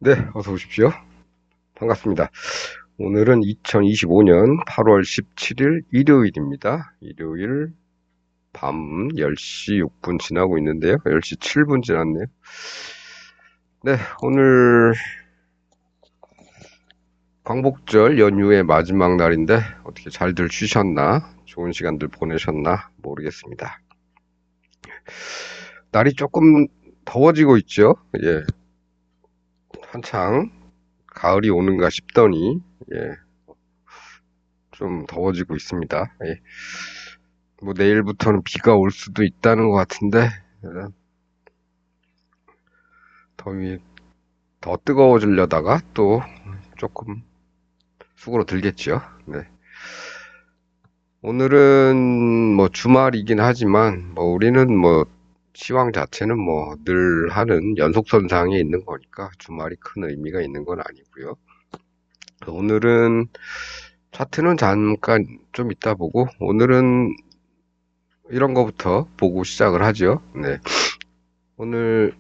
네, 어서 오십시오. 반갑습니다. 오늘은 2025년 8월 17일 일요일입니다. 일요일 밤 10시 6분 지나고 있는데요. 10시 7분 지났네요. 네, 오늘 광복절 연휴의 마지막 날인데 어떻게 잘들 쉬셨나? 좋은 시간들 보내셨나? 모르겠습니다. 날이 조금 더워지고 있죠. 예, 한창 가을이 오는가 싶더니 예, 좀 더워지고 있습니다. 예. 뭐 내일부터는 비가 올 수도 있다는 것 같은데 더위 더 뜨거워지려다가 또 조금 수그러들겠죠. 네. 오늘은 뭐 주말이긴 하지만 뭐 우리는 뭐 시황 자체는 뭐 늘 하는 연속선상에 있는 거니까 주말이 큰 의미가 있는 건 아니고요. 오늘은 차트는 잠깐 좀 이따 보고 오늘은 이런 거부터 보고 시작을 하죠. 네. 오늘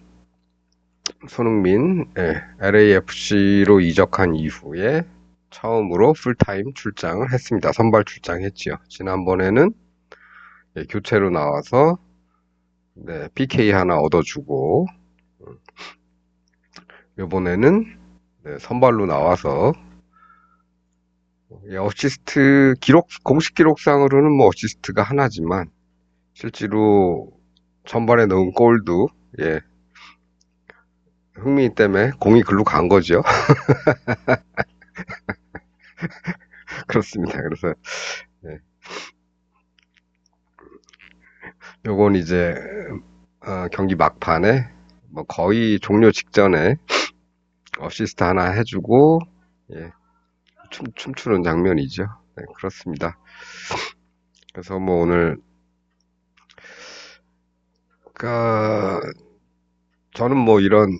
손흥민, LAFC로 이적한 이후에 처음으로 풀타임 출장을 했습니다. 선발 출장했지요. 지난번에는 교체로 나와서 PK 하나 얻어주고 이번에는 선발로 나와서 어시스트 기록 공식 기록상으로는 뭐 어시스트가 하나지만 실제로 전반에 넣은 골도 흥민 때문에 공이 글로 간 거죠. 그렇습니다. 그래서 요건 이제 경기 막판에 뭐 거의 종료 직전에 어시스트 하나 해주고 춤추는 장면이죠. 네, 그렇습니다. 그래서 뭐 오늘 저는 뭐 이런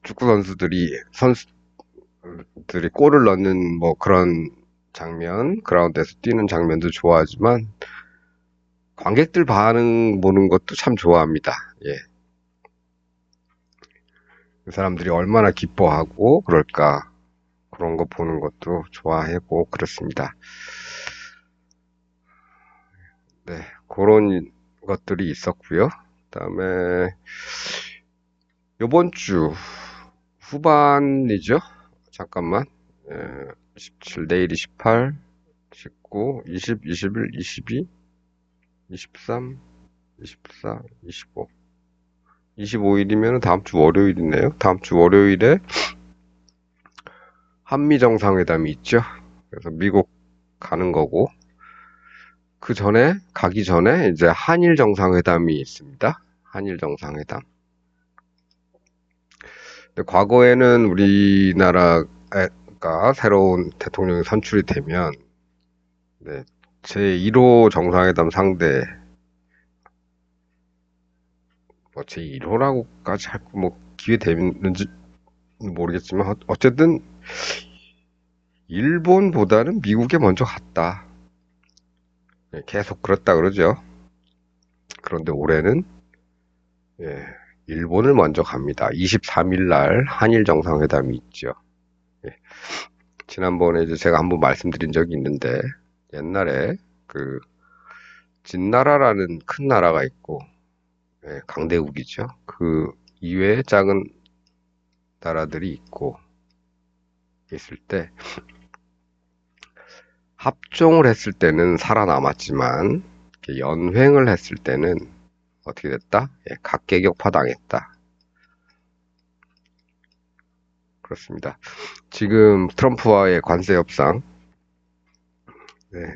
축구 선수들이 골을 넣는 뭐 그런 장면, 그라운드에서 뛰는 장면도 좋아하지만 관객들 반응 보는 것도 참 좋아합니다. 예. 그 사람들이 얼마나 기뻐하고 그럴까 그런 거 보는 것도 좋아하고 그렇습니다. 네, 그런 것들이 있었고요. 그다음에 요번 주 후반이죠. 잠깐만. 17, 내일이 18, 19, 20, 21, 22, 23, 24, 25. 25일이면 다음 주 월요일이네요. 다음 주 월요일에 한미 정상회담이 있죠. 그래서 미국 가는 거고 가기 전에 이제 한일 정상회담이 있습니다. 한일 정상회담. 근데 과거에는 우리나라가 새로운 대통령이 선출이 되면 제1호 정상회담 상대 뭐 제1호라고까지 할 뭐 기회 되는지 모르겠지만 어쨌든 일본보다는 미국에 먼저 갔다. 계속 그랬다 그러죠. 그런데 올해는 일본을 먼저 갑니다. 23일 날 한일 정상회담이 있죠. 지난번에 이제 제가 한번 말씀드린 적이 있는데 옛날에 그 진나라라는 큰 나라가 있고 강대국이죠. 그 이외에 작은 나라들이 있을 때 합종을 했을 때는 살아남았지만 연횡을 했을 때는 어떻게 됐다? 각계격파 당했다. 그렇습니다. 지금 트럼프와의 관세 협상,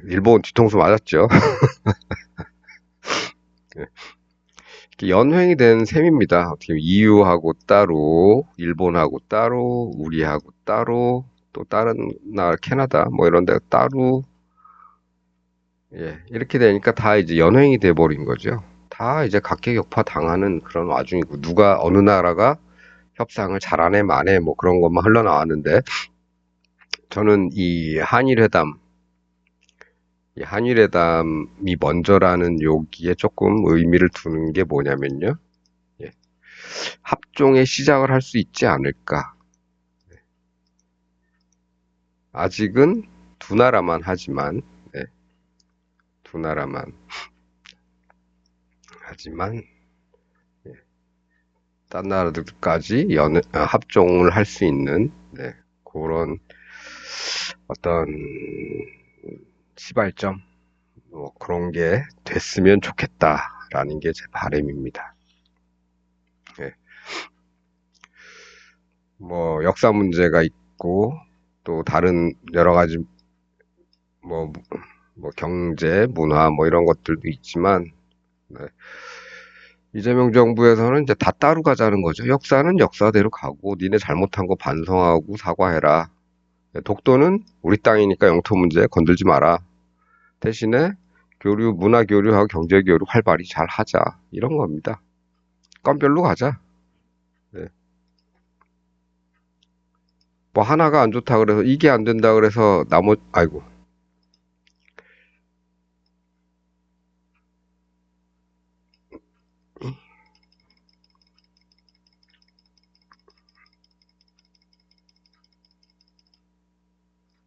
일본 뒤통수 맞았죠. 연횡이 된 셈입니다. 어떻게 EU하고 따로, 일본하고 따로, 우리하고 따로, 또 다른 나라 캐나다 뭐 이런 데 따로 이렇게 되니까 다 이제 연횡이 돼 버린 거죠. 다 이제 각계격파 당하는 그런 와중이고 누가 어느 나라가 협상을 잘하네 마네 뭐 그런 것만 흘러나왔는데 저는 이 한일회담이 먼저라는 여기에 조금 의미를 두는 게 뭐냐면요. 합종의 시작을 할 수 있지 않을까. 아직은 두 나라만 하지만, 네, 두 나라만 하지만, 예, 딴 나라들까지 합종을 할 수 있는, 네, 그런 어떤 시발점, 뭐 그런 게 됐으면 좋겠다라는 게 제 바람입니다. 예, 뭐 역사 문제가 있고 또 다른 여러 가지 뭐, 뭐 경제, 문화 뭐 이런 것들도 있지만 네, 이재명 정부에서는 이제 다 따로 가자는 거죠. 역사는 역사대로 가고 니네 잘못한 거 반성하고 사과해라. 독도는 우리 땅이니까 영토 문제 건들지 마라. 대신에 교류, 문화 교류하고 경제 교류 활발히 잘 하자. 이런 겁니다. 건별로 가자. 네. 뭐 하나가 안 좋다 그래서 이게 안 된다 그래서 아이고.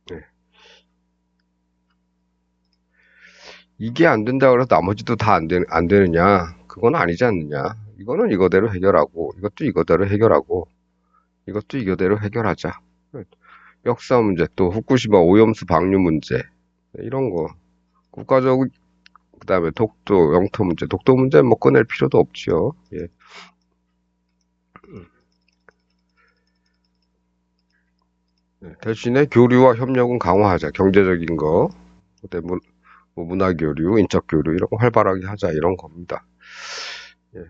네. 이게 안 된다 그래서 나머지도 다 안 되느냐? 그건 아니지 않느냐? 이거는 이거대로 해결하고, 이것도 이거대로 해결하고, 이것도 이거대로 해결하자. 역사 문제, 또 후쿠시마 오염수 방류 문제, 이런 거. 국가적, 그 다음에 독도, 영토 문제, 독도 문제 뭐 꺼낼 필요도 없지요. 예. 네, 대신에 교류와 협력은 강화하자. 경제적인 거, 그다음에 뭐 문화 교류, 인적 교류 이런 거 활발하게 하자 이런 겁니다. 예.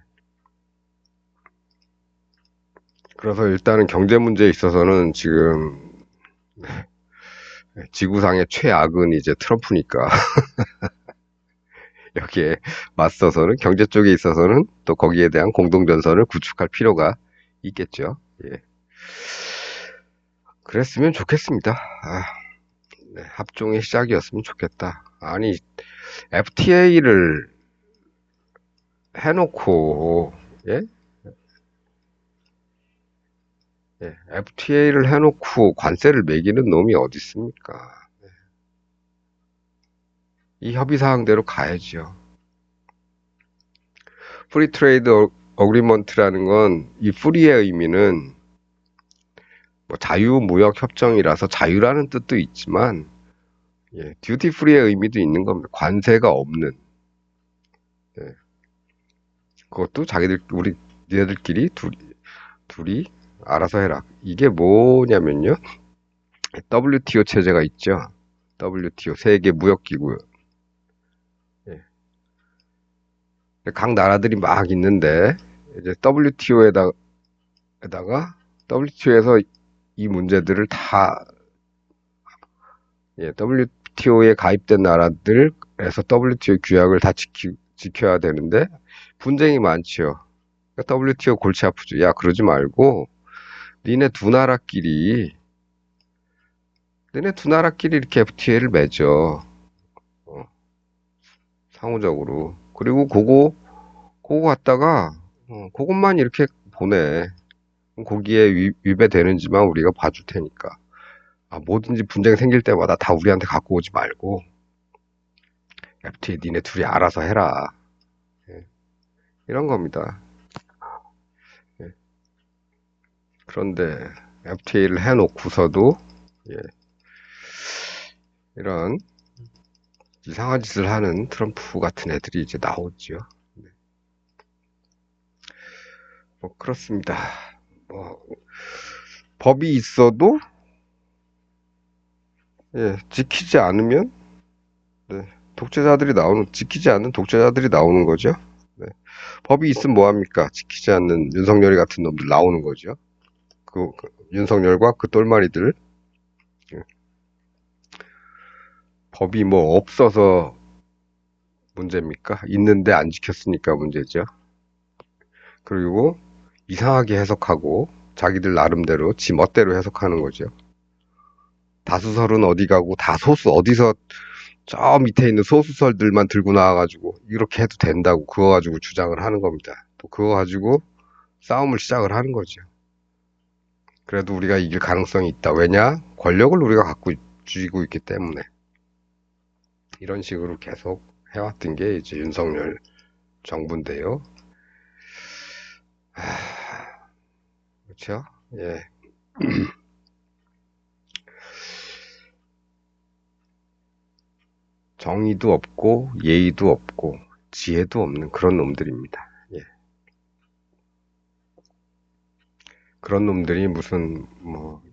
그래서 일단은 경제 문제에 있어서는 지금 지구상의 최악은 이제 트럼프니까 여기에 맞서서는 경제 쪽에 있어서는 또 거기에 대한 공동전선을 구축할 필요가 있겠죠. 예. 그랬으면 좋겠습니다. 네, 합종의 시작이었으면 좋겠다. 아니, FTA를 해놓고, 예? 예, FTA를 해놓고 관세를 매기는 놈이 어디 있습니까? 이 협의사항대로 가야죠. 프리 트레이드 어그리먼트라는 건 이 프리의 의미는 뭐 자유무역 협정이라서 자유라는 뜻도 있지만 예, 듀티 프리의 의미도 있는 겁니다. 관세가 없는. 예, 그것도 우리 니네들끼리 둘이 알아서 해라. 이게 뭐냐면요. WTO 체제가 있죠. WTO 세계 무역기구. 예, 각 나라들이 막 있는데 이제 WTO에서 이 문제들을 다 예, WTO에 가입된 나라들에서 WTO 규약을 다 지켜야 되는데 분쟁이 많지요. 그러니까 WTO 골치 아프죠. 야, 그러지 말고 니네 두 나라끼리 이렇게 FTA를 맺어. 어, 상호적으로. 그리고 그거 갖다가 그것만 이렇게 보내. 거기에 위배되는지만 우리가 봐줄 테니까. 아, 뭐든지 분쟁 생길 때마다 다 우리한테 갖고 오지 말고 FTA 니네 둘이 알아서 해라. 예, 이런 겁니다. 예, 그런데 FTA를 해놓고서도 예, 이런 이상한 짓을 하는 트럼프 같은 애들이 이제 나오죠. 네, 뭐 그렇습니다. 뭐 법이 있어도 예, 지키지 않으면 네, 지키지 않는 독재자들이 나오는 거죠. 네, 법이 있으면 뭐합니까? 지키지 않는 윤석열이 같은 놈들 나오는 거죠. 그 윤석열과 그 똘마니들 예, 법이 뭐 없어서 문제입니까? 있는데 안 지켰으니까 문제죠. 그리고 이상하게 해석하고 자기들 나름대로 지 멋대로 해석하는 거죠. 다수설은 어디 가고 어디서 저 밑에 있는 소수설들만 들고 나와가지고 이렇게 해도 된다고 그거 가지고 주장을 하는 겁니다. 또 그거 가지고 싸움을 시작을 하는 거죠. 그래도 우리가 이길 가능성이 있다. 왜냐? 권력을 우리가 갖고 쥐고 있기 때문에. 이런 식으로 계속 해왔던 게 이제 윤석열 정부인데요. 그렇죠? 예. 정의도 없고 예의도 없고 지혜도 없는 그런 놈들입니다. 예. 그런 놈들이 무슨 뭐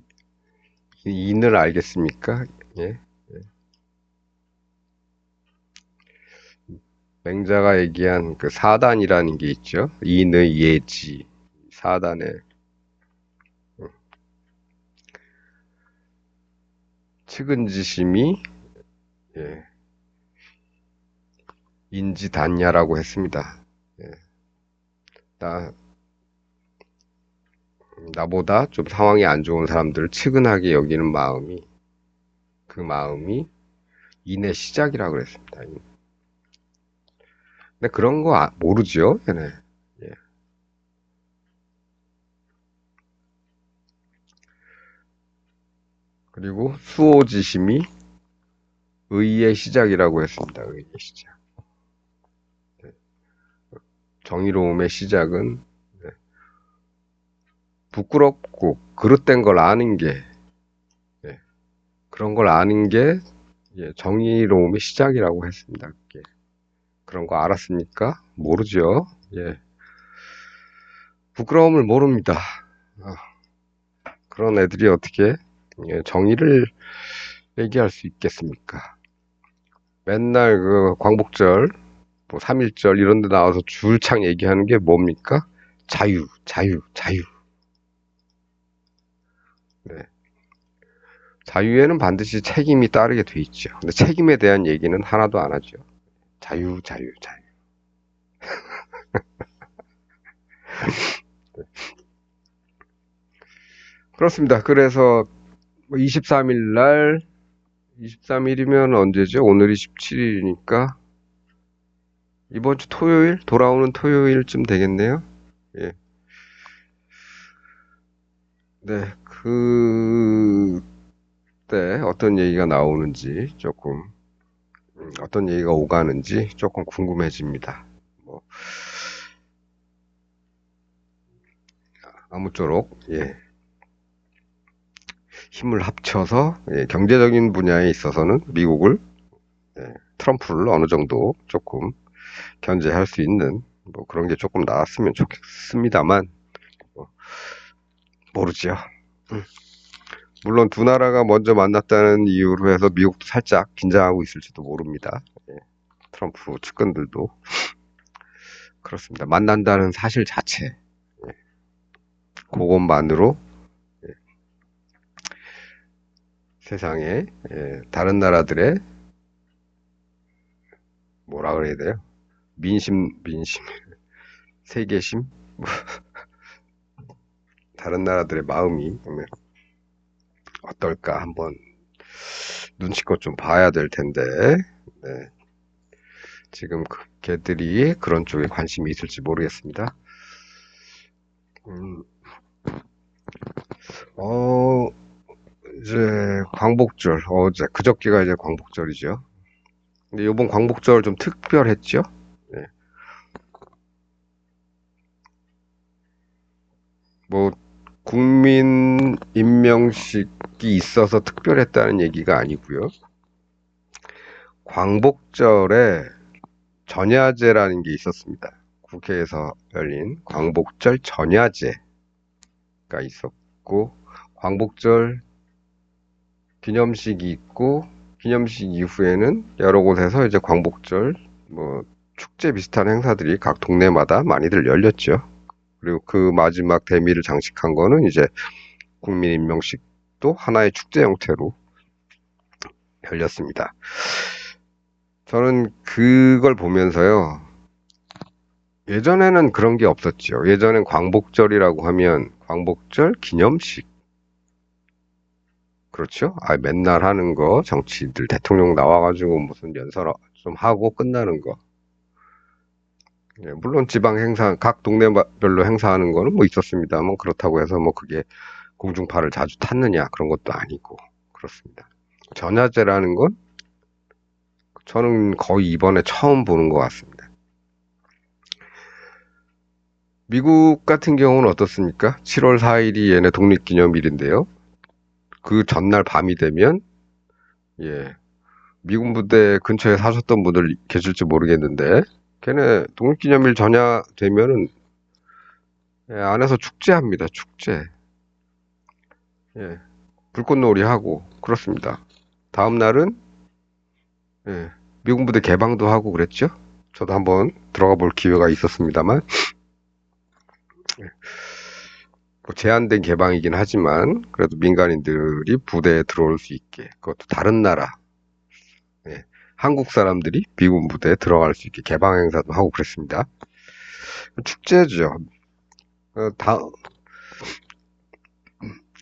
인을 알겠습니까? 예. 맹자가 얘기한 그 사단이라는 게 있죠. 인의 예지 사단의 측은지심이 예, 인지단야라고 했습니다. 예. 나, 나보다 좀 상황이 안 좋은 사람들을 측은하게 여기는 마음이 그 마음이 인의 시작이라고 그랬습니다. 근데 그런 거 모르죠, 얘네. 예. 그리고 수호지심이 의의 시작이라고 했습니다. 의의 시작. 정의로움의 시작은 부끄럽고 그릇된 걸 아는 게 예, 그런 걸 아는 게 예, 정의로움의 시작이라고 했습니다. 그게. 그런 거 알았습니까? 모르죠. 예, 부끄러움을 모릅니다. 아, 그런 애들이 어떻게 예, 정의를 얘기할 수 있겠습니까? 맨날 그 광복절, 뭐 3.1절 이런 데 나와서 줄창 얘기하는 게 뭡니까? 자유, 자유, 자유. 네. 자유에는 반드시 책임이 따르게 돼 있죠. 근데 책임에 대한 얘기는 하나도 안 하죠. 자유, 자유, 자유. 그렇습니다. 그래서 23일 날, 23일이면 언제죠? 오늘이 17일이니까 이번 주 토요일, 돌아오는 토요일쯤 되겠네요. 예. 네, 그때 어떤 얘기가 나오는지 조금, 어떤 얘기가 오가는지 조금 궁금해집니다. 뭐, 아무쪼록, 예, 힘을 합쳐서, 예, 경제적인 분야에 있어서는 미국을, 예, 트럼프를 어느 정도 조금 견제할 수 있는, 뭐 그런 게 조금 나왔으면 좋겠습니다만, 뭐, 모르죠. 음. 물론 두 나라가 먼저 만났다는 이유로 해서 미국도 살짝 긴장하고 있을지도 모릅니다. 예, 트럼프 측근들도 그렇습니다. 만난다는 사실 자체, 예, 그것만으로 예, 세상에 예, 다른 나라들의 뭐라 그래야 돼요? 민심, 세계심, 다른 나라들의 마음이 어떨까 한번 눈치껏 좀 봐야 될 텐데, 네, 지금 걔들이 그런 쪽에 관심이 있을지 모르겠습니다. 음, 어, 이제 광복절, 어제, 그저께가 이제 광복절이죠. 근데 이번 광복절 좀 특별했죠? 네. 뭐, 국민 임명식이 있어서 특별했다는 얘기가 아니고요. 광복절에 전야제라는 게 있었습니다. 국회에서 열린 광복절 전야제가 있었고, 광복절 기념식이 있고, 기념식 이후에는 여러 곳에서 이제 광복절, 뭐, 축제 비슷한 행사들이 각 동네마다 많이들 열렸죠. 그리고 그 마지막 대미를 장식한 거는 이제 국민 임명식도 하나의 축제 형태로 열렸습니다. 저는 그걸 보면서요. 예전에는 그런 게 없었죠. 예전엔 광복절이라고 하면 광복절 기념식. 그렇죠? 아, 맨날 하는 거, 정치인들 대통령 나와가지고 무슨 연설 좀 하고 끝나는 거. 예, 물론 지방 행사, 각 동네별로 행사하는 거는 뭐 있었습니다만 그렇다고 해서 뭐 그게 공중파를 자주 탔느냐 그런 것도 아니고 그렇습니다. 전야제라는 건 저는 거의 이번에 처음 보는 것 같습니다. 미국 같은 경우는 어떻습니까? 7월 4일이 얘네 독립기념일인데요. 그 전날 밤이 되면 예, 미군 부대 근처에 사셨던 분들 계실지 모르겠는데 걔네 독립기념일 전야 되면은 예, 안에서 축제합니다. 축제. 예, 불꽃놀이 하고 그렇습니다. 다음 날은 예, 미군 부대 개방도 하고 그랬죠. 저도 한번 들어가 볼 기회가 있었습니다만 뭐 제한된 개방이긴 하지만 그래도 민간인들이 부대에 들어올 수 있게 그것도 다른 나라 예, 한국 사람들이 미군 부대에 들어갈 수 있게 개방 행사도 하고 그랬습니다. 축제죠. 다,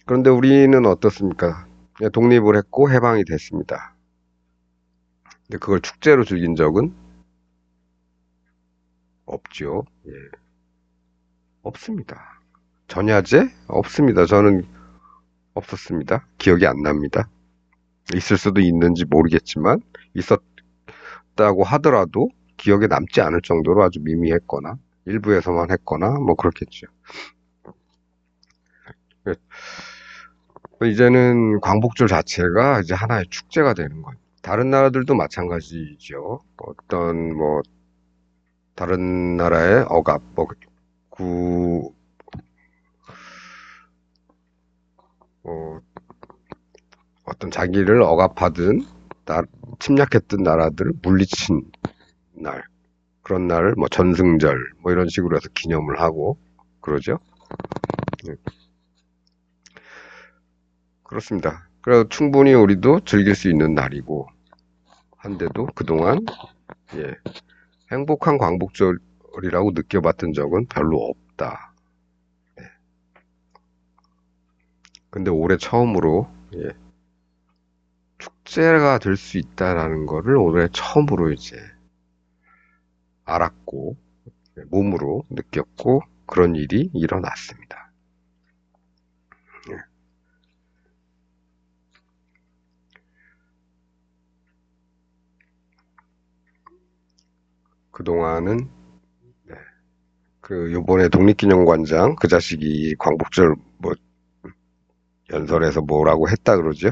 그런데 우리는 어떻습니까? 예, 독립을 했고 해방이 됐습니다. 근데 그걸 축제로 즐긴 적은 없죠. 예, 없습니다. 전야제? 없습니다. 저는 없었습니다. 기억이 안 납니다. 있을 수도 있는지 모르겠지만 있었다고 하더라도 기억에 남지 않을 정도로 아주 미미했거나 일부에서만 했거나 뭐 그렇겠죠. 이제는 광복절 자체가 이제 하나의 축제가 되는 거예요. 다른 나라들도 마찬가지죠. 어떤 뭐 다른 나라의 억압, 뭐 구, 어, 어떤 자기를 억압하든 침략했던 나라들을 물리친 날, 그런 날을 뭐 전승절 뭐 이런 식으로 해서 기념을 하고 그러죠. 네, 그렇습니다. 그래서 충분히 우리도 즐길 수 있는 날이고 한데도 그동안 예, 행복한 광복절이라고 느껴봤던 적은 별로 없다. 근데 올해 처음으로 예, 축제가 될 수 있다라는 거를 올해 처음으로 이제 알았고 예, 몸으로 느꼈고 그런 일이 일어났습니다. 예, 그동안은 네, 그 요번에 독립기념관장 그 자식이 광복절 뭐 연설에서 뭐라고 했다 그러죠?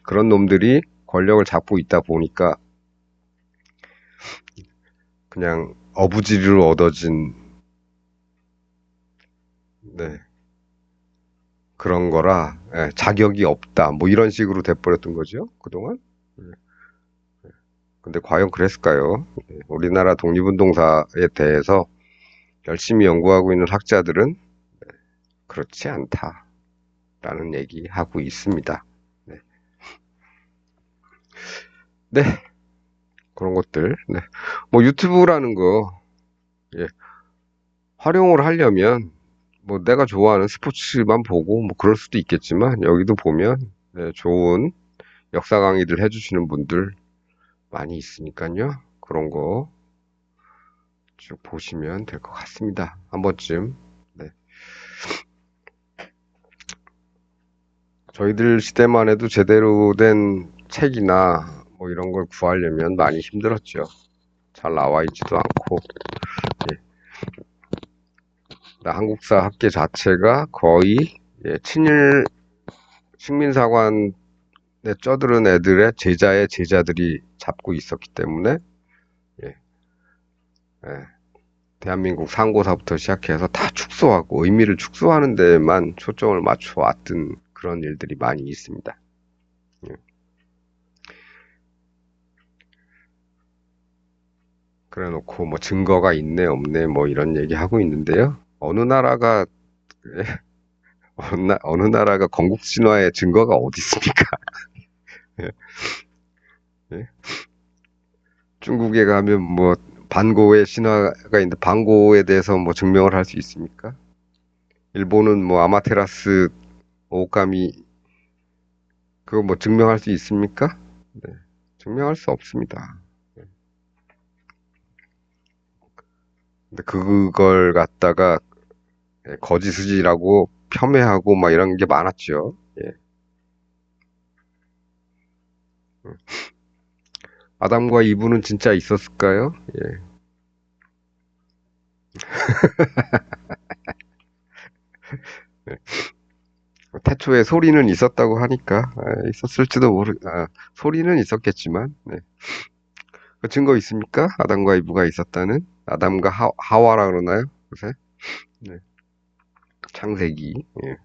그런 놈들이 권력을 잡고 있다 보니까 그냥 어부지리로 얻어진 네, 그런 거라 예, 자격이 없다 뭐 이런 식으로 돼버렸던 거죠 그동안. 예, 근데 과연 그랬을까요? 예, 우리나라 독립운동사에 대해서 열심히 연구하고 있는 학자들은 그렇지 않다라는 얘기하고 있습니다. 네, 네, 그런 것들. 네. 뭐 유튜브라는 거 예, 활용을 하려면 뭐 내가 좋아하는 스포츠만 보고 뭐 그럴 수도 있겠지만 여기도 보면 네, 좋은 역사 강의들 해주시는 분들 많이 있으니까요. 그런 거 쭉 보시면 될 것 같습니다. 한 번쯤. 네. 저희들 시대만 해도 제대로 된 책이나 뭐 이런 걸 구하려면 많이 힘들었죠. 잘 나와 있지도 않고. 예. 한국사 학계 자체가 거의 예, 친일 식민사관에 쩌들은 애들의 제자의 제자들이 잡고 있었기 때문에 예, 예, 대한민국 상고사부터 시작해서 다 축소하고 의미를 축소하는 데만 초점을 맞춰 왔던 그런 일들이 많이 있습니다. 예. 그래 놓고 뭐 증거가 있네 없네 뭐 이런 얘기 하고 있는데요. 어느 나라가 예, 어느 나라가 건국 신화의 증거가 어디 있습니까? 예, 예. 중국에 가면 뭐 반고의 신화가 있는데 반고에 대해서 뭐 증명을 할 수 있습니까? 일본은 뭐 아마테라스 오오카미 그거 뭐 증명할 수 있습니까? 네, 증명할 수 없습니다. 근데 그걸 갖다가 거짓이라고 폄훼하고 막 이런 게 많았죠. 예. 아담과 이브는 진짜 있었을까요? 예. 태초에 소리는 있었다고 하니까 있었을지도 소리는 있었겠지만 네. 그 증거 있습니까? 아담과 이브가 있었다는 아담과 하와라 그러나요? 요새 네. 창세기 예.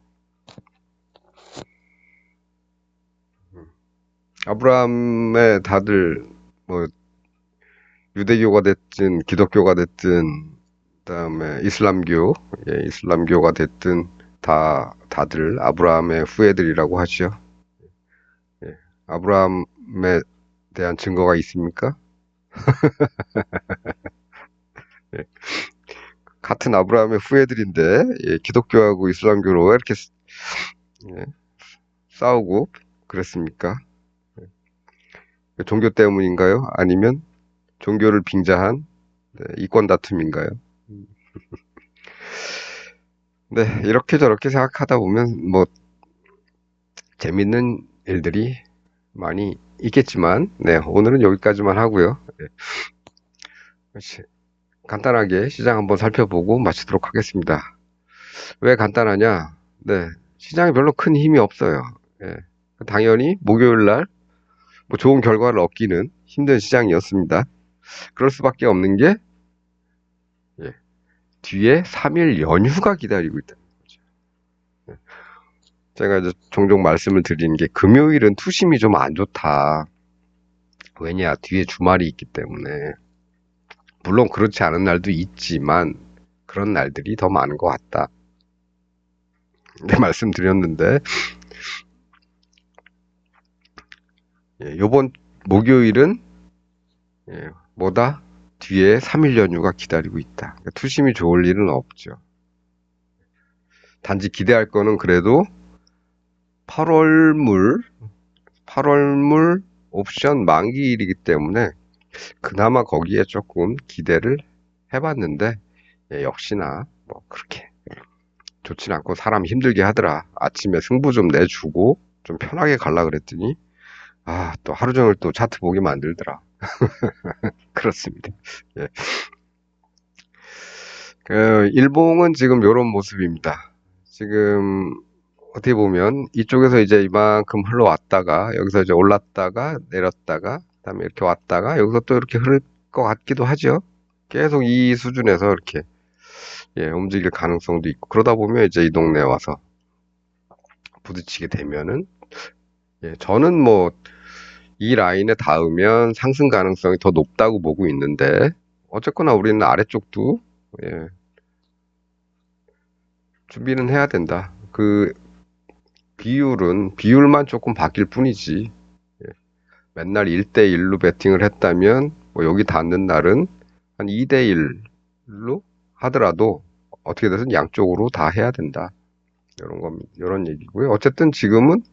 아브라함의 다들 뭐 유대교가 됐든 기독교가 됐든 그다음에 이슬람교가 됐든 다들 아브라함의 후예들이라고 하죠. 예. 아브라함에 대한 증거가 있습니까? 예. 같은 아브라함의 후예들인데 기독교하고 이슬람교로 왜 이렇게 예, 싸우고 그랬습니까? 종교 때문인가요? 아니면 종교를 빙자한 이권 다툼인가요? 네, 이렇게 저렇게 생각하다 보면 뭐 재밌는 일들이 많이 있겠지만, 네, 오늘은 여기까지만 하고요. 네, 간단하게 시장 한번 살펴보고 마치도록 하겠습니다. 왜 간단하냐? 네, 시장에 별로 큰 힘이 없어요. 예, 당연히 목요일 날 뭐 좋은 결과를 얻기는 힘든 시장이었습니다. 그럴 수밖에 없는 게 예, 뒤에 3일 연휴가 기다리고 있다. 제가 이제 종종 말씀을 드리는 게 금요일은 투심이 좀 안 좋다. 왜냐? 뒤에 주말이 있기 때문에. 물론 그렇지 않은 날도 있지만 그런 날들이 더 많은 것 같다. 네, 말씀드렸는데 요번 목요일은 뭐다? 뒤에 3일 연휴가 기다리고 있다. 그러니까 투심이 좋을 일은 없죠. 단지 기대할 거는 그래도 8월물, 8월물 옵션 만기일이기 때문에 그나마 거기에 조금 기대를 해봤는데 역시나 뭐 그렇게 좋진 않고 사람 힘들게 하더라. 아침에 승부 좀 내주고 좀 편하게 갈라 그랬더니 또 하루 종일 또 차트 보게 만들더라. 그렇습니다. 예. 일봉은 지금 이런 모습입니다. 지금 어떻게 보면 이쪽에서 이제 이만큼 흘러왔다가 여기서 이제 올랐다가 내렸다가 그다음에 이렇게 왔다가 여기서 또 이렇게 흐를 것 같기도 하죠. 계속 이 수준에서 이렇게 움직일 가능성도 있고 그러다 보면 이제 이 동네에 와서 부딪히게 되면은 저는 뭐 이 라인에 닿으면 상승 가능성이 더 높다고 보고 있는데 어쨌거나 우리는 아래쪽도 예, 준비는 해야 된다. 그 비율만 조금 바뀔 뿐이지 맨날 1대1로 베팅을 했다면 뭐 여기 닿는 날은 한 2대1로 하더라도 어떻게 돼서 양쪽으로 다 해야 된다. 이런 얘기고요. 어쨌든 지금은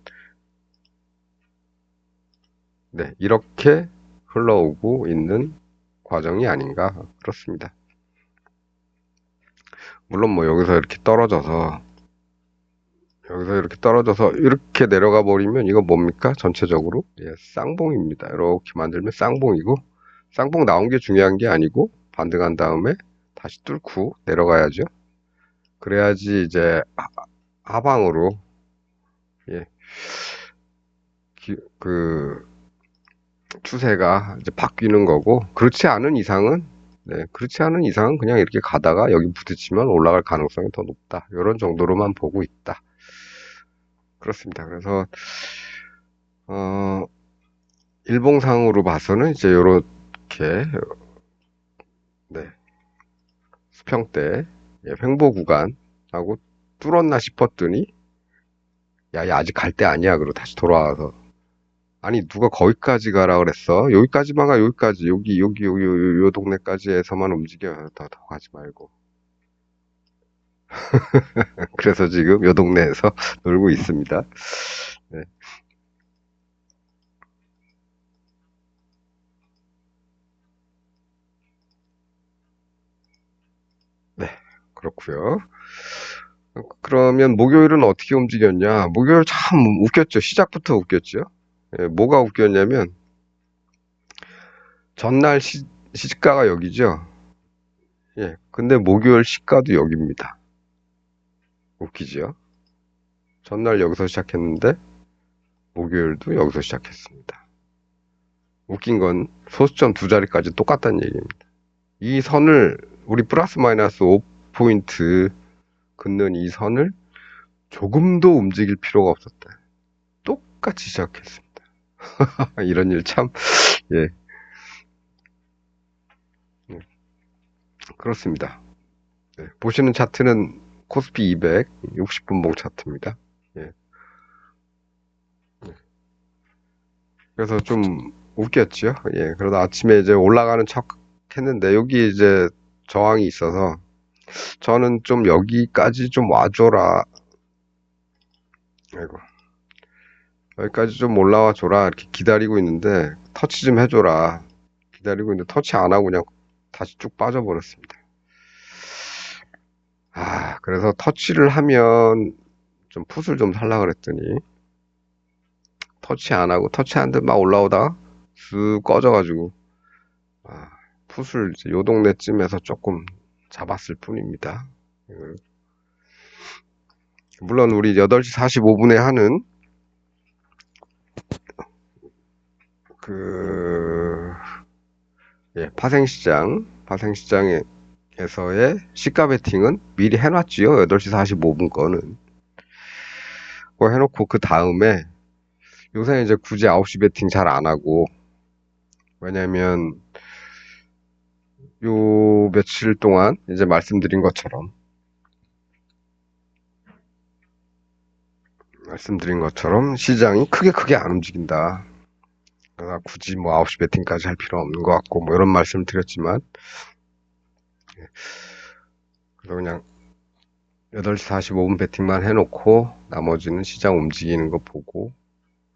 네, 이렇게 흘러오고 있는 과정이 아닌가 그렇습니다. 물론 뭐 여기서 이렇게 떨어져서 이렇게 내려가 버리면 이거 뭡니까? 전체적으로 쌍봉입니다. 이렇게 만들면 쌍봉이고 쌍봉 나온 게 중요한 게 아니고 반등한 다음에 다시 뚫고 내려가야죠. 그래야지 이제 하방으로 예, 그 추세가 이제 바뀌는 거고 그렇지 않은 이상은 그냥 이렇게 가다가 여기 부딪히면 올라갈 가능성이 더 높다. 이런 정도로만 보고 있다. 그렇습니다. 그래서 어, 일봉상으로 봐서는 이제 이렇게 네, 수평대 횡보 구간하고 뚫었나 싶었더니 야 아직 갈 때 아니야. 그러고 다시 돌아와서 아니 누가 거기까지 가라 그랬어. 여기까지만 가 여기까지 여기 요 동네까지 해서만 움직여. 더 가지 말고. 그래서 지금 요 동네에서 놀고 있습니다. 네. 그렇고요. 그러면 목요일은 어떻게 움직였냐? 목요일 참 웃겼죠. 시작부터 웃겼죠. 예, 뭐가 웃겼냐면 전날 시가가 여기죠. 예, 근데 목요일 시가도 여기입니다. 웃기죠. 전날 여기서 시작했는데 목요일도 여기서 시작했습니다. 웃긴 건 소수점 두 자리까지 똑같다는 얘기입니다. 이 선을 우리 플러스 마이너스 5포인트 긋는 이 선을 조금도 움직일 필요가 없었다. 똑같이 시작했습니다. 이런 일 참, 예, 예, 그렇습니다. 예, 보시는 차트는 코스피 200 60분봉 차트입니다. 예, 그래서 좀 웃겼죠. 예, 그러다 아침에 이제 올라가는 척 했는데 여기 이제 저항이 있어서 저는 좀 여기까지 좀 와줘라. 아이고, 여기까지 좀 올라와 줘라. 이렇게 기다리고 있는데 터치 좀 해줘라. 기다리고 있는데 터치 안 하고 그냥 다시 쭉 빠져버렸습니다. 아, 그래서 터치를 하면 좀 풋을 좀 살라 그랬더니 터치 안 하고 터치 한 듯 막 올라오다가 쓱 꺼져가지고 아, 풋을 이제 요 동네쯤에서 조금 잡았을 뿐입니다. 물론 우리 8시 45분에 하는 그 예, 파생시장에서의 시가 베팅은 미리 해놨지요. 8시 45분 거는. 그거 해놓고 그 다음에 요새 이제 굳이 9시 베팅 잘 안 하고 왜냐면 요 며칠 동안 이제 말씀드린 것처럼 시장이 크게 안 움직인다. 그러나 굳이 뭐 9시 베팅까지 할 필요 없는 것 같고 뭐 이런 말씀을 드렸지만 그래서 그냥 8시 45분 베팅만 해놓고 나머지는 시장 움직이는 거 보고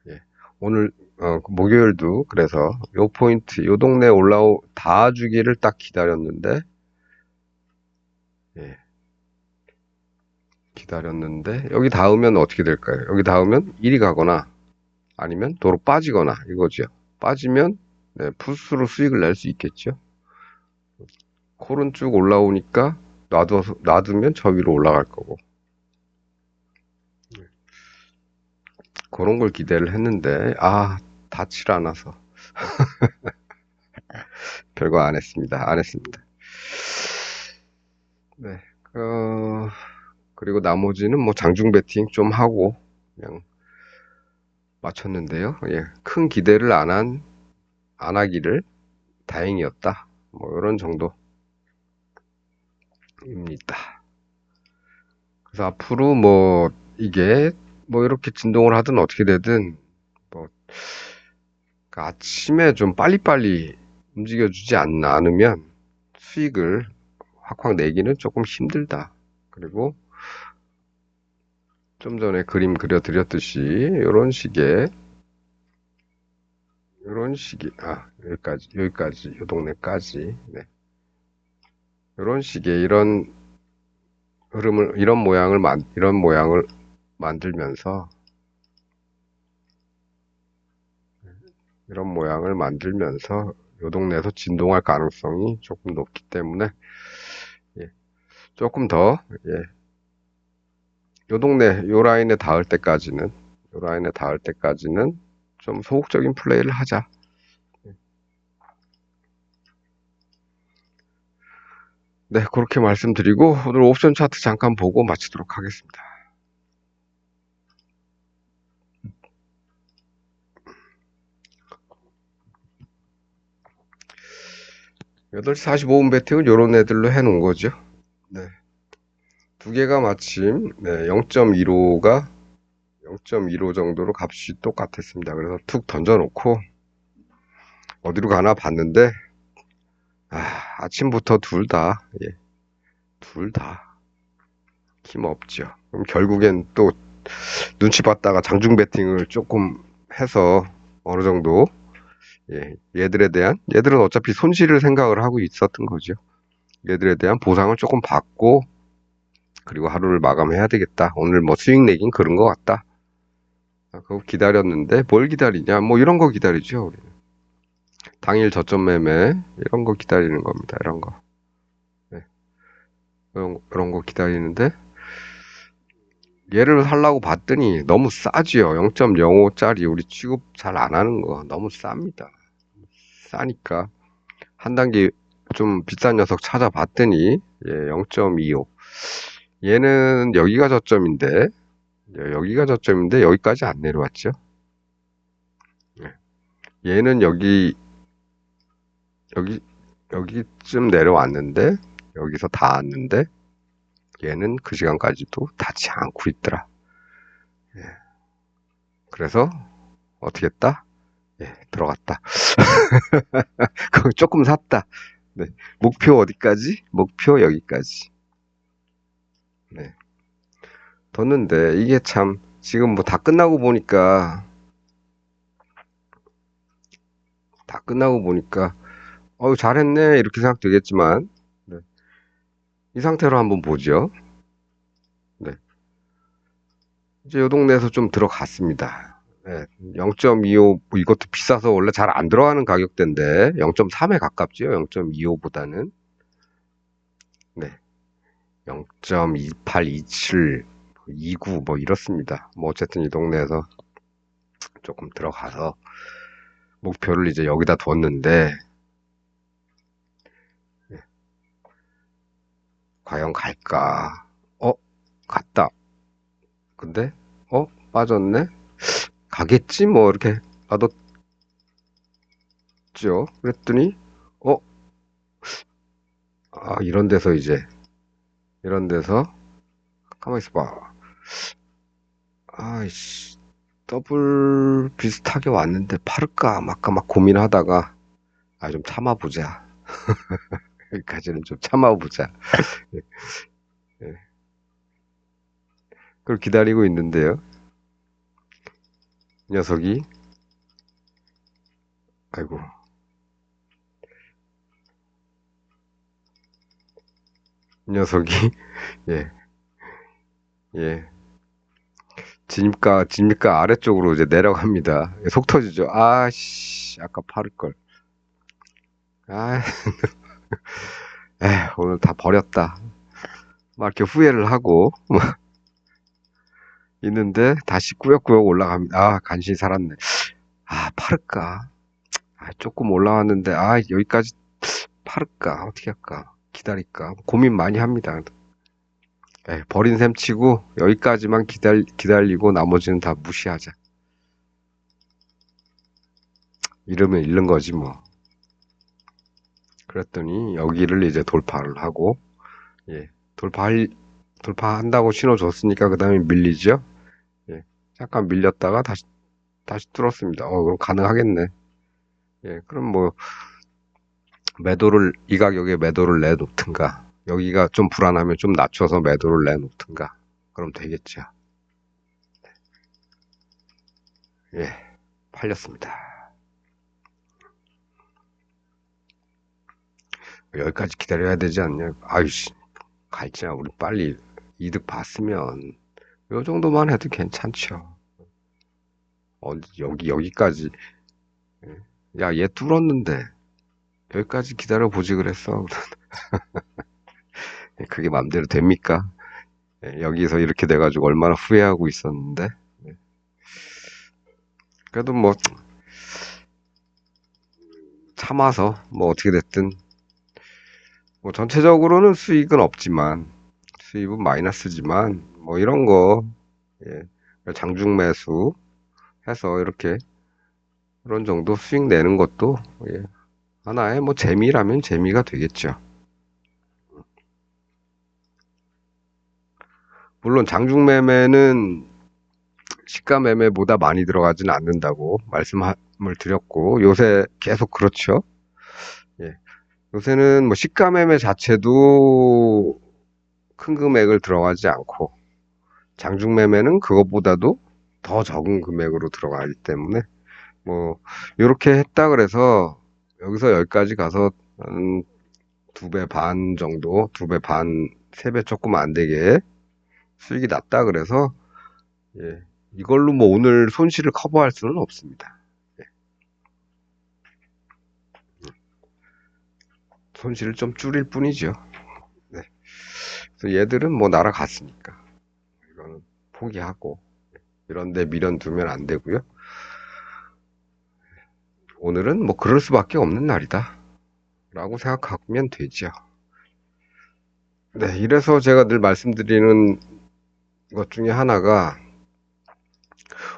예. 오늘 목요일도 그래서 요 포인트 요 동네 닿아주기를 딱 기다렸는데 예. 기다렸는데 여기 닿으면 어떻게 될까요? 여기 닿으면 이리 가거나 아니면 도로 빠지거나 이거죠. 빠지면 네, 풋으로 수익을 낼 수 있겠죠. 콜은 쭉 올라오니까 놔두면 저 위로 올라갈 거고 그런 걸 기대를 했는데 닿질 않아서 별거 안 했습니다. 안 했습니다. 네. 그리고 나머지는 뭐 장중 베팅 좀 하고 그냥 마쳤는데요. 예, 큰 기대를 안 하기를 다행이었다. 뭐 이런 정도입니다. 그래서 앞으로 뭐 이게 뭐 이렇게 진동을 하든 어떻게 되든 뭐 아침에 좀 빨리빨리 움직여주지 않으면 수익을 확확 내기는 조금 힘들다. 그리고 좀 전에 그림 그려드렸듯이 이런 식의 여기까지 요 동네까지 네. 이런 식의 이런 흐름을 이런 모양을 만들면서 요 동네에서 진동할 가능성이 조금 높기 때문에 예, 조금 더 예, 요 라인에 닿을 때까지는 좀 소극적인 플레이를 하자. 네, 그렇게 말씀드리고 오늘 옵션 차트 잠깐 보고 마치도록 하겠습니다. 8시 45분 베팅은 요런 애들로 해놓은 거죠. 네. 두 개가 마침 0.15 정도로 값이 똑같았습니다. 그래서 툭 던져놓고 어디로 가나 봤는데 아침부터 둘 다 힘없죠. 그럼 결국엔 또 눈치 봤다가 장중 베팅을 조금 해서 어느 정도 얘들은 어차피 손실을 생각을 하고 있었던 거죠. 얘들에 대한 보상을 조금 받고 그리고 하루를 마감해야 되겠다. 오늘 뭐 수익 내긴 그런 것 같다. 그거 기다렸는데 뭘 기다리냐? 뭐 이런 거 기다리죠. 우리는. 당일 저점 매매 이런 거 기다리는 겁니다. 이런 거. 네. 이런 거 기다리는데 얘를 살라고 봤더니 너무 싸지요. 0.05짜리 우리 취급 잘 안 하는 거 너무 쌉니다. 싸니까 한 단계 좀 비싼 녀석 찾아봤더니 0.25. 얘는 여기가 저점인데 여기까지 안 내려왔죠. 예. 얘는 여기 여기쯤 내려왔는데 여기서 닿았는데 얘는 그 시간까지도 닿지 않고 있더라. 예. 그래서 어떻게 했다? 들어갔다. 그거 조금 샀다. 네. 목표 어디까지? 목표 여기까지. 네. 뒀는데 이게 참 지금 뭐 다 끝나고 보니까 잘했네 이렇게 생각되겠지만 네. 이 상태로 한번 보죠. 네. 이제 요 동네에서 좀 들어갔습니다. 네. 0.25 이것도 비싸서 원래 잘 안 들어가는 가격대인데 0.3에 가깝지요. 0.25보다는 네. 0.28, 27, 29 뭐 이렇습니다. 뭐 어쨌든 이 동네에서 조금 들어가서 목표를 이제 여기다 뒀는데 과연 갈까? 갔다. 근데 빠졌네. 가겠지 뭐 이렇게 놔뒀죠. 그랬더니 어, 이런 데서 가만히 있어봐. 아이씨, 더블 비슷하게 왔는데 팔을까 말까 막 고민하다가 좀 참아보자. 여기까지는 좀 참아보자. 예, 예. 그걸 기다리고 있는데요. 이 녀석이 아이고 이 녀석이 예, 예. 진입가 아래쪽으로 이제 내려갑니다. 속 터지죠. 아씨, 아까 팔을걸. 아, 오늘 다 버렸다. 막 이렇게 후회를 하고 있는데 다시 꾸역꾸역 올라갑니다. 간신히 살았네. 팔을까? 조금 올라왔는데 여기까지 팔을까? 어떻게 할까? 기다릴까? 고민 많이 합니다. 버린 셈 치고 여기까지만 기다리고 나머지는 다 무시하자. 이러면 잃는 거지 뭐. 그랬더니 여기를 이제 돌파를 하고 예, 돌파한다고 신호 줬으니까 그 다음에 밀리죠. 예, 잠깐 밀렸다가 다시 뚫었습니다. 그럼 가능하겠네. 그럼 뭐 이 가격에 매도를 내놓든가 여기가 좀 불안하면 좀 낮춰서 매도를 내놓든가 그럼 되겠죠. 팔렸습니다. 여기까지 기다려야 되지 않냐? 아이씨, 갈지야 우리 빨리 이득 봤으면 요 정도만 해도 괜찮죠. 여기까지 야, 얘 뚫었는데 여기까지 기다려보지 그랬어. 그게 맘대로 됩니까? 여기서 이렇게 돼가지고 얼마나 후회하고 있었는데. 그래도 뭐 참아서 뭐 어떻게 됐든 뭐 전체적으로는 수익은 없지만 수입은 마이너스지만 뭐 이런 거 예, 장중 매수 해서 이렇게 그런 정도 수익 내는 것도 하나의 뭐 재미라면 재미가 되겠죠. 물론 장중 매매는 시가 매매보다 많이 들어가진 않는다고 말씀을 드렸고 요새 계속 그렇죠. 예. 요새는 뭐 시가 매매 자체도 큰 금액을 들어가지 않고 장중 매매는 그것보다도 더 적은 금액으로 들어가기 때문에 뭐 이렇게 했다 그래서 여기서 여기까지 가서 한 2배 반 정도, 2배 반, 3배 조금 안 되게 수익이 낮다 그래서 예, 이걸로 뭐 오늘 손실을 커버할 수는 없습니다. 예, 손실을 좀 줄일 뿐이죠. 네. 그래서 얘들은 뭐 날아갔으니까 이거는 포기하고 이런 데 미련두면 안 되고요. 오늘은 뭐 그럴 수밖에 없는 날이다 라고 생각하면 되죠. 네, 이래서 제가 늘 말씀드리는 것 중에 하나가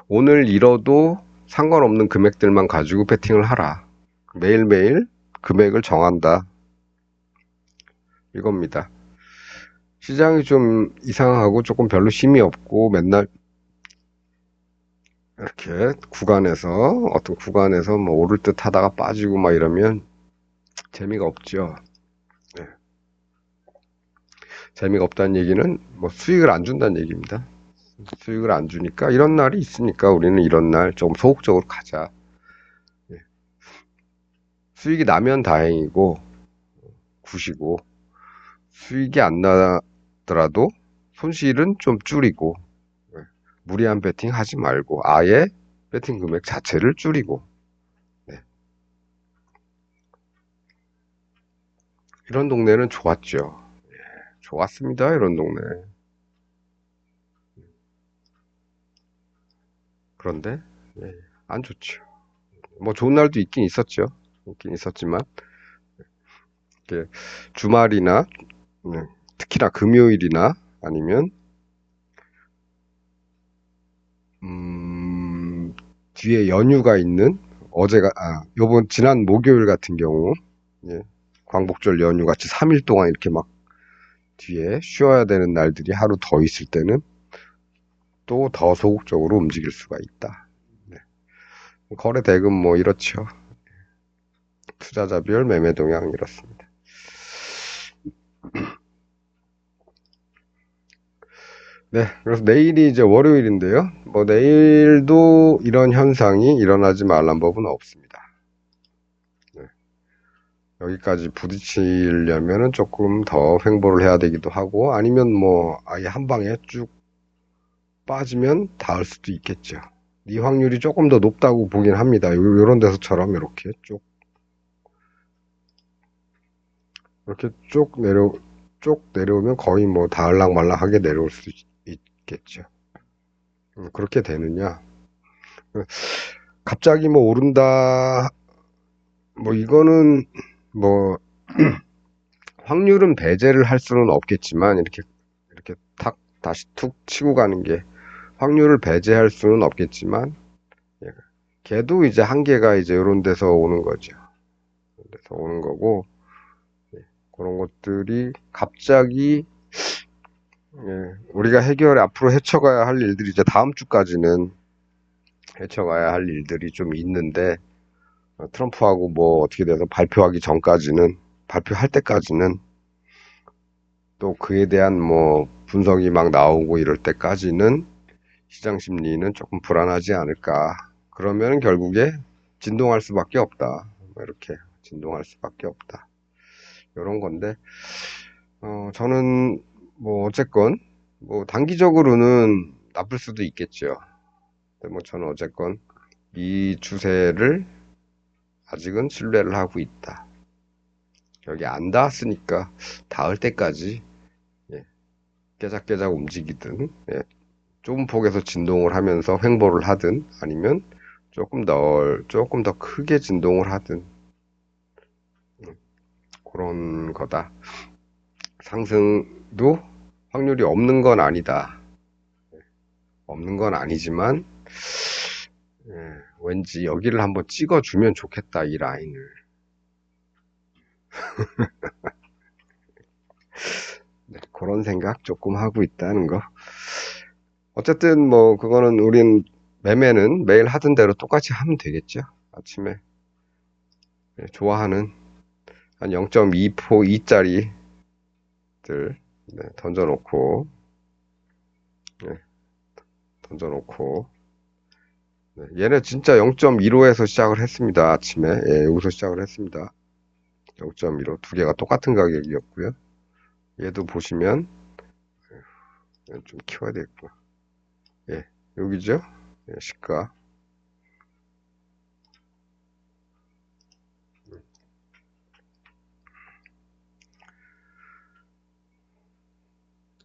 오늘 잃어도 상관없는 금액들만 가지고 베팅을 하라. 매일매일 금액을 정한다. 이겁니다. 시장이 좀 이상하고 조금 별로 힘이 없고 맨날 이렇게 어떤 구간에서 뭐 오를 듯 하다가 빠지고 막 이러면 재미가 없죠. 네. 재미가 없다는 얘기는 뭐 수익을 안 준다는 얘기입니다. 수익을 안 주니까 이런 날이 있으니까 우리는 이런 날 좀 소극적으로 가자. 예. 수익이 나면 다행이고 굿이고 수익이 안 나더라도 손실은 좀 줄이고 예. 무리한 베팅 하지 말고 아예 베팅 금액 자체를 줄이고 네. 이런 동네는 좋았죠. 좋았습니다. 이런 동네. 그런데 예, 안 좋죠. 뭐 좋은 날도 있긴 있었죠. 있긴 있었지만 이렇게 주말이나 특히나 금요일이나 아니면 음, 뒤에 연휴가 있는 요번 지난 목요일 같은 경우 예, 광복절 연휴 같이 3일 동안 이렇게 막 뒤에 쉬어야 되는 날들이 하루 더 있을 때는 또 더 소극적으로 움직일 수가 있다. 네. 거래 대금 뭐 이렇죠. 투자자별 매매 동향 이렇습니다. 네, 그래서 내일이 이제 월요일인데요. 뭐 내일도 이런 현상이 일어나지 말란 법은 없습니다. 네, 여기까지 부딪히려면은 조금 더 횡보를 해야 되기도 하고 아니면 뭐 아예 한 방에 쭉 빠지면 닿을 수도 있겠죠. 이 확률이 조금 더 높다고 보긴 합니다. 요런 데서처럼 이렇게 쭉 내려오면 거의 뭐 닿을락 말락하게 내려올 수도 있겠죠. 그렇게 되느냐? 갑자기 뭐 오른다, 뭐 이거는 뭐 확률은 배제를 할 수는 없겠지만 이렇게 탁 다시 툭 치고 가는 게 확률을 배제할 수는 없겠지만 예, 걔도 이제 한계가 이제 이런 데서 오는 거죠. 이런 데서 오는 거고 그런 것들이 갑자기 우리가 앞으로 헤쳐가야 할 일들이 이제 다음 주까지는 헤쳐가야 할 일들이 좀 있는데 트럼프하고 뭐 어떻게 돼서 발표할 때까지는 또 그에 대한 뭐 분석이 막 나오고 이럴 때까지는 시장 심리는 조금 불안하지 않을까. 그러면 결국에 진동할 수밖에 없다. 뭐 이렇게 진동할 수밖에 없다. 이런 건데, 저는 뭐 어쨌건 뭐 단기적으로는 나쁠 수도 있겠죠. 근데 뭐 저는 어쨌건 이 추세를 아직은 신뢰를 하고 있다. 여기 안 닿았으니까 닿을 때까지 예, 깨작깨작 움직이든 좁은 폭에서 진동을 하면서 횡보를 하든 아니면 조금 더 크게 진동을 하든 그런 거다. 상승도 확률이 없는 건 아니다. 없는 건 아니지만 왠지 여기를 한번 찍어주면 좋겠다 이 라인을. 네, 그런 생각 조금 하고 있다는 거. 어쨌든 뭐 그거는 우린 매매는 매일 하던 대로 똑같이 하면 되겠죠. 아침에 좋아하는 한 0.2포 2짜리들 던져놓고 네, 던져놓고 얘네 진짜 0.15에서 시작을 했습니다. 아침에 여기서 시작을 했습니다. 0.15 두 개가 똑같은 가격이었고요. 얘도 보시면 좀 키워야 되겠구나. 예, 여기죠? 예, 시가.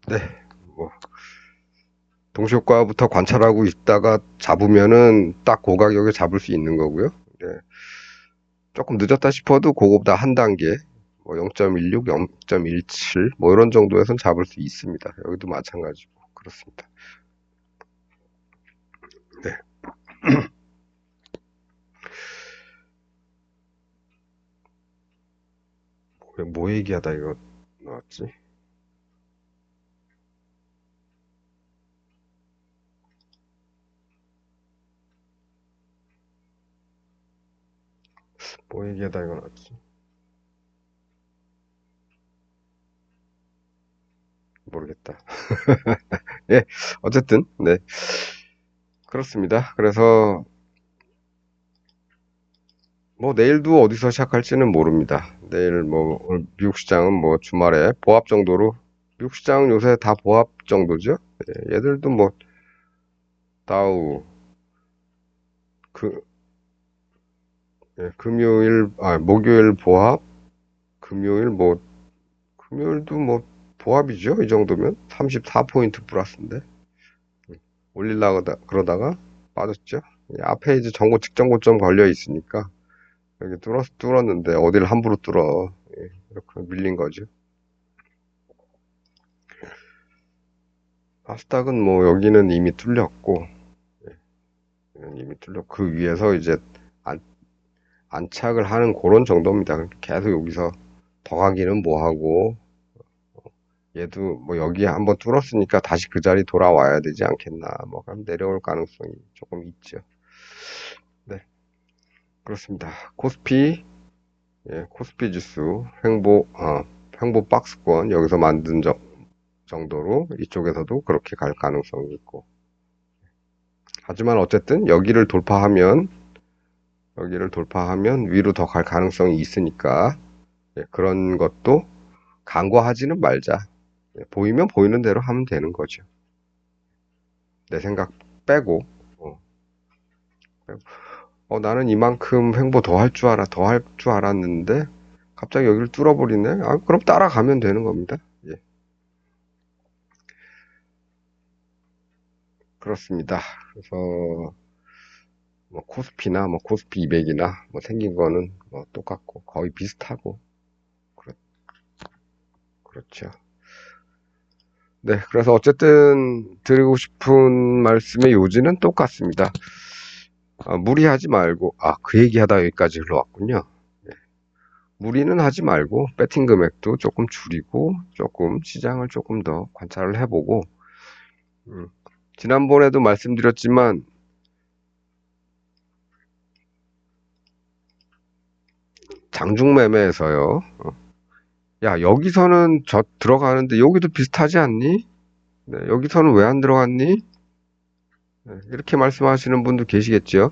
네, 뭐, 동시효과부터 관찰하고 있다가 잡으면은 딱 그 가격에 잡을 수 있는 거고요. 예, 조금 늦었다 싶어도 그거보다 한 단계, 뭐 0.16, 0.17, 뭐 이런 정도에선 잡을 수 있습니다. 여기도 마찬가지고, 그렇습니다. 네, 뭐 얘기하다 이거 나왔지? 뭐 얘기하다 이거 나왔지? 모르겠다. 예, 어쨌든, 네, 그렇습니다. 그래서, 뭐, 내일도 어디서 시작할지는 모릅니다. 내일 뭐, 오늘 미국 시장은 뭐, 주말에 보합 정도로, 미국 시장은 요새 다 보합 정도죠? 예, 얘들도 뭐, 다우, 그, 예, 목요일 보합, 금요일 뭐, 금요일도 뭐, 보합이죠? 이 정도면? 34포인트 플러스인데. 올리려고 그러다가 빠졌죠? 예, 앞에 이제 직전 고점 걸려 있으니까, 여기 뚫었는데, 어딜 함부로 뚫어. 예, 이렇게 밀린 거죠. 나스닥은 뭐, 여기는 이미 뚫렸고, 이미 뚫렸고, 그 위에서 이제 안, 안착을 하는 그런 정도입니다. 계속 여기서 더 가기는 뭐하고, 얘도 뭐 여기 한번 뚫었으니까 다시 그 자리 돌아와야 되지 않겠나. 뭐 그럼 내려올 가능성이 조금 있죠. 네, 그렇습니다. 코스피 지수 횡보 박스권 여기서 만든 정도로 이쪽에서도 그렇게 갈 가능성이 있고. 하지만 어쨌든 여기를 돌파하면 위로 더 갈 가능성이 있으니까 그런 것도 간과하지는 말자. 보이면 보이는 대로 하면 되는 거죠. 내 생각 빼고. 어, 나는 이만큼 횡보 더 할 줄 알았는데, 갑자기 여기를 뚫어버리네? 아, 그럼 따라가면 되는 겁니다. 예, 그렇습니다. 그래서, 뭐, 코스피나, 뭐, 코스피 200이나, 뭐, 생긴 거는 뭐, 똑같고, 거의 비슷하고, 그렇, 그렇죠. 네, 그래서 어쨌든 드리고 싶은 말씀의 요지는 똑같습니다. 무리하지 말고, 그 얘기하다 여기까지 흘러왔군요. 무리는 하지 말고 배팅 금액도 조금 줄이고 조금 시장을 조금 더 관찰을 해보고 음, 지난번에도 말씀드렸지만 장중 매매에서요. 야, 여기서는 저 들어가는데 여기도 비슷하지 않니? 네, 여기서는 왜 안 들어갔니? 네, 이렇게 말씀하시는 분도 계시겠죠.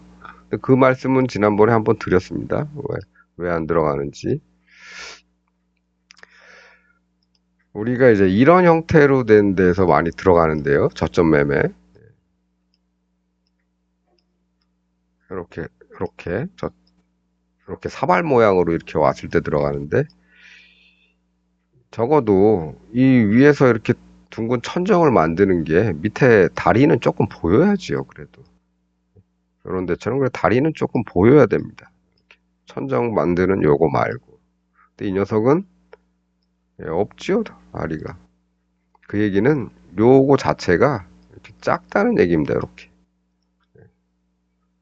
그 말씀은 지난번에 한번 드렸습니다. 왜 안 들어가는지. 우리가 이제 이런 형태로 된 데서 많이 들어가는데요. 저점 매매. 이렇게, 이렇게 사발 모양으로 이렇게 왔을 때 들어가는데, 적어도 이 위에서 이렇게 둥근 천정을 만드는 게 밑에 다리는 조금 보여야지요, 그래도. 이런 데처럼 그래 다리는 조금 보여야 됩니다. 천정 만드는 요거 말고. 근데 이 녀석은 없지요, 다리가. 그 얘기는 요거 자체가 이렇게 작다는 얘기입니다, 이렇게.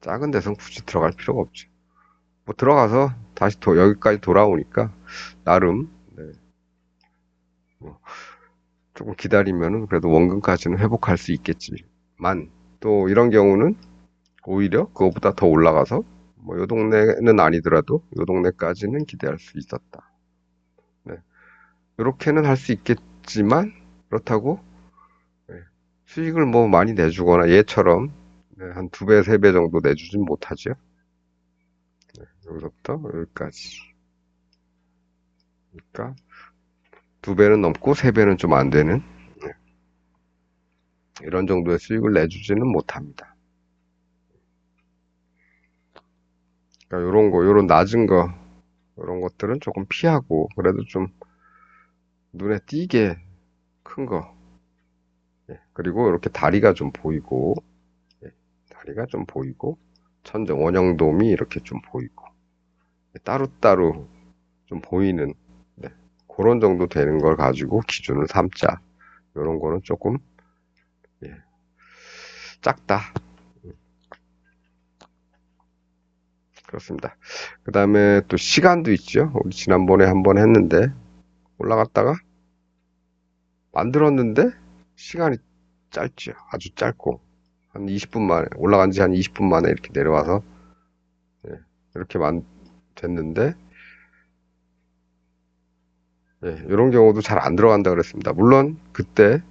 작은 데선 굳이 들어갈 필요가 없죠. 뭐 들어가서 다시 여기까지 돌아오니까 나름 네, 뭐 조금 기다리면은 그래도 원금까지는 회복할 수 있겠지만 또 이런 경우는 오히려 그거보다 더 올라가서 뭐 요 동네는 아니더라도 요 동네까지는 기대할 수 있었다. 네. 이렇게는 할 수 있겠지만 그렇다고 네, 수익을 뭐 많이 내주거나 얘처럼 네, 한 두 배, 세 배 정도 내주진 못하죠. 여기서부터 여기까지. 그러니까 두 배는 넘고 세 배는 좀 안 되는. 이런 정도의 수익을 내주지는 못합니다. 그러니까 요런 낮은 거, 이런 것들은 조금 피하고, 그래도 좀 눈에 띄게 큰 거, 예, 그리고 이렇게 다리가 좀 보이고, 예, 다리가 좀 보이고, 원형돔이 이렇게 좀 보이고, 따로따로 좀 보이는, 네, 그런 정도 되는 걸 가지고 기준을 삼자. 이런 거는 조금, 예, 작다. 그렇습니다. 그 다음에 또 시간도 있죠. 우리 지난번에 한번 했는데, 올라갔다가 만들었는데, 시간이 짧죠. 아주 짧고. 한 20분 만에, 올라간 지 한 20분 만에 이렇게 내려와서, 예, 이렇게 됐는데, 예, 이런 경우도 잘 안 들어간다 그랬습니다. 물론, 그때,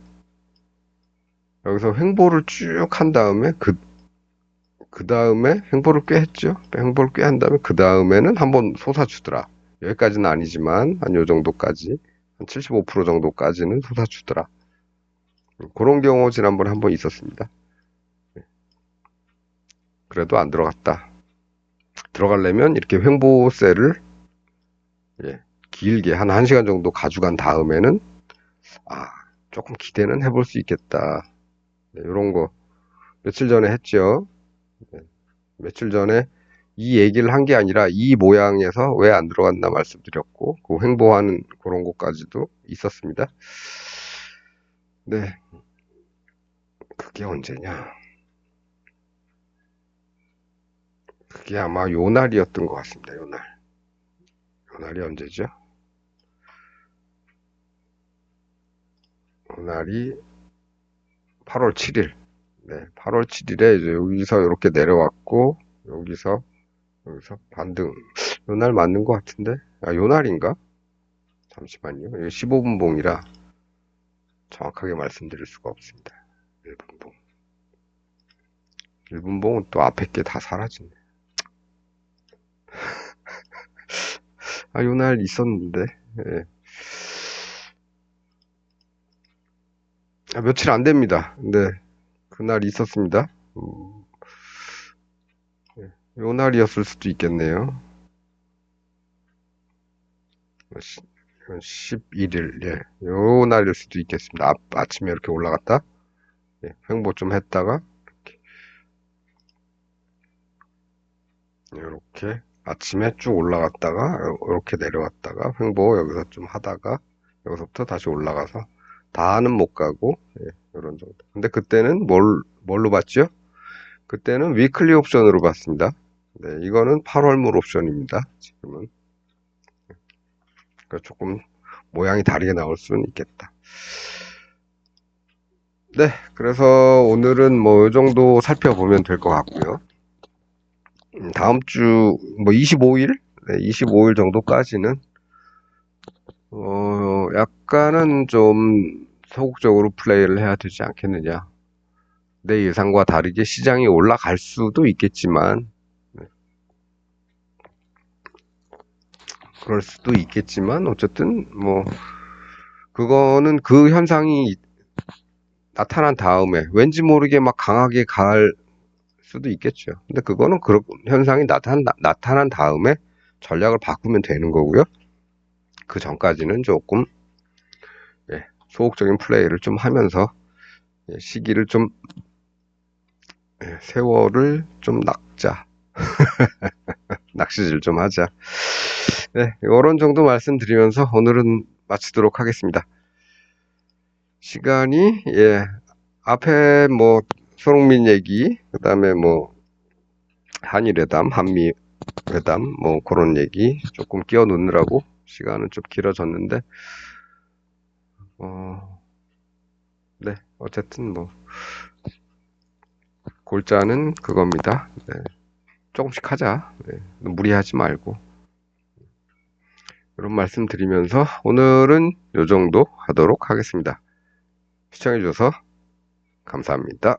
여기서 횡보를 쭉 한 다음에, 그 다음에 횡보를 꽤 했죠. 횡보를 꽤 한 다음에, 그 다음에는 한번 솟아주더라. 여기까지는 아니지만, 한 요 정도까지, 한 75% 정도까지는 솟아주더라. 그런 경우 지난번에 한번 있었습니다. 그래도 안 들어갔다. 들어가려면 이렇게 횡보세를, 예, 길게 한 1시간 정도 가져간 다음에는, 아, 조금 기대는 해볼 수 있겠다. 네, 이런 거 며칠 전에 했죠. 네, 며칠 전에 이 얘기를 한 게 아니라 이 모양에서 왜 안 들어갔나 말씀드렸고, 그 횡보하는 그런 것까지도 있었습니다. 네, 그게 언제냐? 그게 아마 요 날이었던 것 같습니다. 요 날. 요 날이 언제죠? 요 날이 8월 7일. 네, 8월 7일에 이제 여기서 이렇게 내려왔고, 여기서 반등. 요 날 맞는 것 같은데? 아, 요 날인가? 잠시만요. 이게 15분 봉이라 정확하게 말씀드릴 수가 없습니다. 1분 봉. 1분 봉은 또 앞에 게 다 사라지네. 아, 요 날 있었는데. 예. 아, 며칠 안 됩니다. 근데 그날 있었습니다. 예. 요 날이었을 수도 있겠네요. 11일, 예. 요 날일 수도 있겠습니다. 아침에 이렇게 올라갔다. 예. 횡보 좀 했다가, 이렇게 아침에 쭉 올라갔다가 이렇게 내려왔다가 횡보 여기서 좀 하다가 여기서부터 다시 올라가서 다는 못 가고, 예, 이런 정도. 근데 그때는 뭘로 봤죠? 그때는 위클리 옵션으로 봤습니다. 네, 이거는 8월물 옵션입니다. 지금은. 그러니까 조금 모양이 다르게 나올 수는 있겠다. 네, 그래서 오늘은 뭐 이 정도 살펴보면 될 것 같고요. 다음 주 뭐 25일? 네, 25일 정도까지는 약간은 좀 소극적으로 플레이를 해야 되지 않겠느냐. 내 예상과 다르게 시장이 올라갈 수도 있겠지만, 네, 그럴 수도 있겠지만, 어쨌든, 뭐, 그거는 그 현상이 나타난 다음에 왠지 모르게 막 강하게 갈 수도 있겠죠. 근데 그거는 그런 현상이 나타난 다음에 전략을 바꾸면 되는 거고요. 그 전까지는 조금, 예, 소극적인 플레이를 좀 하면서, 예, 시기를 좀, 예, 세월을 좀 낚자. 낚시질 좀 하자. 네, 이런 정도 말씀드리면서 오늘은 마치도록 하겠습니다. 시간이, 예, 앞에 뭐, 손흥민 얘기, 그 다음에 뭐, 한일회담, 한미회담, 뭐, 그런 얘기 조금 끼워 넣느라고 시간은 좀 길어졌는데, 네, 어쨌든 뭐, 골자는 그겁니다. 네, 조금씩 하자. 네, 무리하지 말고. 이런 말씀 드리면서 오늘은 요 정도 하도록 하겠습니다. 시청해주셔서 감사합니다.